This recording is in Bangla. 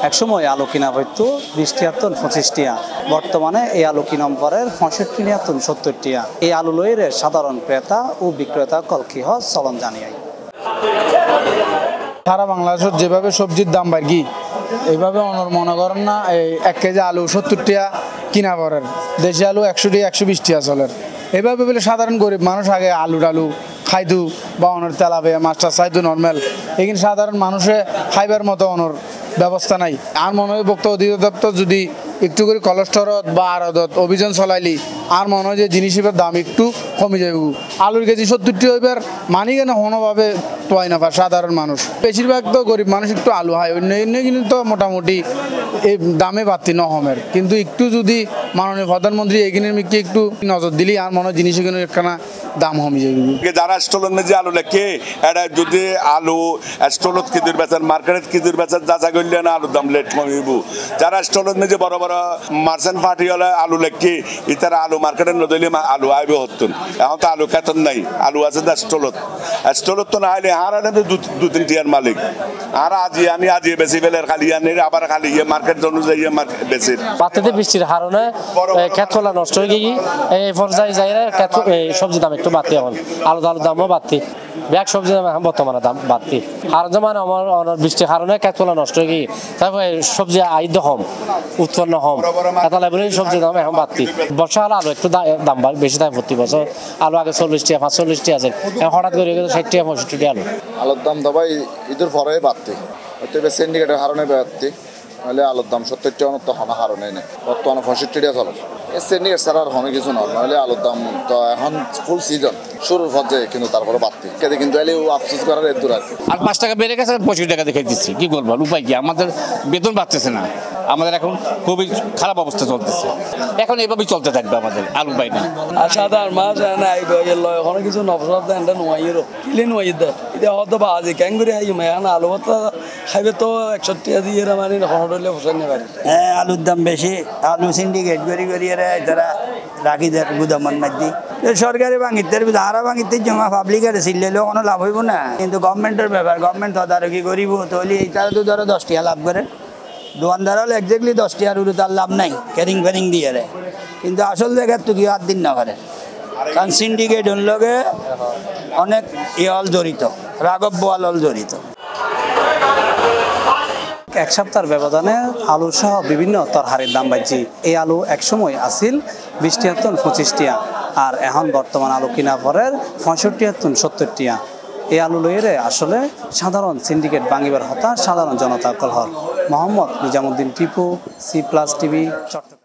একসময় আলু কিনা হইতো 20 টিয়া তন 25 টিয়া, বর্তমানে এই আলু কিনম পরের 65 টিয়া তন 70 টিয়া। এই আলু লইরে সাধারণ ক্রেতা ও বিক্রেতা কলকিহ চলন জানিয়াই। সারা বাংলাদেশের যেভাবে সবজির দাম বাড়ি এইভাবে অনর মনে করেন না, এই 1 কেজি আলু 70 টিয়া কিনা পরের, দেশি আলু 100 টিয়া 120 টিয়া চলের। এইভাবে বলে সাধারণ গরিব মানুষ আগে আলু টালু খাইদু বা অনর তেলাবে মাছটা চাইদু নর্মাল, এখানে সাধারণ মানুষে খাইবার মতো অনর ব্যবস্থা নাই। আর মনে হয় ভোক্তা অধিদপ্তর যদি একটু করে কলেস্টরত বা আরদত অভিযান চলাইলি আর মনে হয় যে জিনিসের দাম একটু কমে যাবে। আলুর কেজি 70 টি হইবার মানি কেন কোনোভাবে তোয়াই না পার সাধারণ মানুষ, বেশিরভাগ তো গরিব মানুষ একটু আলু হয়, অন্য অন্য কিন্তু তো মোটামুটি এই দামে বাড়তি নহমের। কিন্তু একটু যদি মাননীয় প্রধানমন্ত্রী এগিনের মিকে একটু নজর দিলি আর মনে হয় জিনিস এখানে একখানা দাম কমে যাবে। যারা স্টলন যে আলু লেখে এটা যদি আলু স্টলত কিদুর বেচার মার্কেটে কিদুর বেচার যাচা করলে না আলুর দাম লেট কমিব। যারা স্টলত যে বড় বড় মার্চেন্ট পার্টি হলে আলু লেখি ইতারা আলু মার্কেটে নদলে আলু আইবে হতুন। এখন তো আলু খেতন নাই, আলু আছে স্টলত। স্টলত তো না হলে আর দু তিন টিয়ার মালিক আর আমি আজি বেশি বেলে খালি আনি আবার খালি মার্কেট অনুযায়ী বেশি বাতিতে বৃষ্টির কারণে ক্ষেত ফলা নষ্ট হয়ে গিয়ে এই পর্যায়ে যাই সবজি দাম একটু বাড়তি, এখন আলুর দামও বাড়তি, ব্যাগ সবজি দাম এখন বর্তমানে দাম বাড়তি। আর যেমন আমার বৃষ্টির কারণে ক্ষেত ফলা নষ্ট হয়ে গিয়ে তারপরে সবজি আইদ্য কম উৎপন্ন কম, এত লেভেলে সবজির দাম এখন বাড়তি। বর্ষাকালে আলু একটু দাম বেশি থাকে, প্রতি বছর আলু আগে 40 টাকা 45 টাকা আছে, হঠাৎ করে 60 টাকা 65 টাকা আলু। আলুর দাম দাবাই ঈদের পরে বাড়তি, হয়তো সিন্ডিকেটের কারণে বাড়তি, নাহলে আলুর দাম 70 টাকা তো কোনো কারণে নেই, বর্তমানে 65 টাকা চলে। এই সিন্ডিকেট ছাড়া আর কোনো কিছু নয়, নাহলে আলুর দাম তো এখন ফুল সিজন শুরুর পর্যায়ে কিন্তু তারপরে বাড়তি কিন্তু এলে আফসোস করার এর দূর আর কি। আর 5 টাকা বেড়ে গেছে, 65 টাকা দেখে দিচ্ছি, কি করবো উপায় কি, আমাদের বেতন বাড়তেছে না, আমাদের এখন খুবই খারাপ অবস্থা চলতেছে, এখন এইভাবেই চলতে থাকবে আমাদের আলু পাই না। আর সাধারণ মাছ এখন কিছু নবসাদ নোয়াইয়েরও কিলে নোয়াই দেয় এটা হয়তো বাজে ক্যাং করে এখন আলু ভর্তা খাইবে তো 61 টাকা দিয়ে মানে হলে ফসাই নেই পারে। হ্যাঁ, আলুর দাম বেশি, আলু সিন্ডিকেট করি তারা রাখি দেয় গুদামান মাঝি। সরকারি বাঙিতের হারা বাঙিতে জমা পাবলিকের সিলেলেও কোনো লাভ হইব না, কিন্তু গভর্নমেন্টের ব্যাপার, গভর্নমেন্ট তদারকি করিব তাহলে তারা তো ধরো 10 টাকা লাভ করে, দোকানদার হলে একজাক্টলি 10 টাকার উড়ে তার লাভ নাই ক্যারিং ফ্যারিং দিয়ে রে, কিন্তু আসল জায়গার তো কেউ 8 দিন না পারে, কারণ সিন্ডিকেট লগে অনেক হল জড়িত, রাঘব বোয়াল হল জড়িত। এক সপ্তাহের ব্যবধানে আলু সহ বিভিন্ন তরহারির দাম বাড়ছে। এই আলু একসময় আসিল 20 টিয়া তন 25 টিয়া, আর এখন বর্তমান আলু কিনা পরের 65 টিয়া তন 70 টিয়া। এই আলু লইরে আসলে সাধারণ সিন্ডিকেট ভাঙিবার হতাশ সাধারণ জনতা কলহর। Mohammad Nizamuddin Tipu, C+ TV, Chittagong.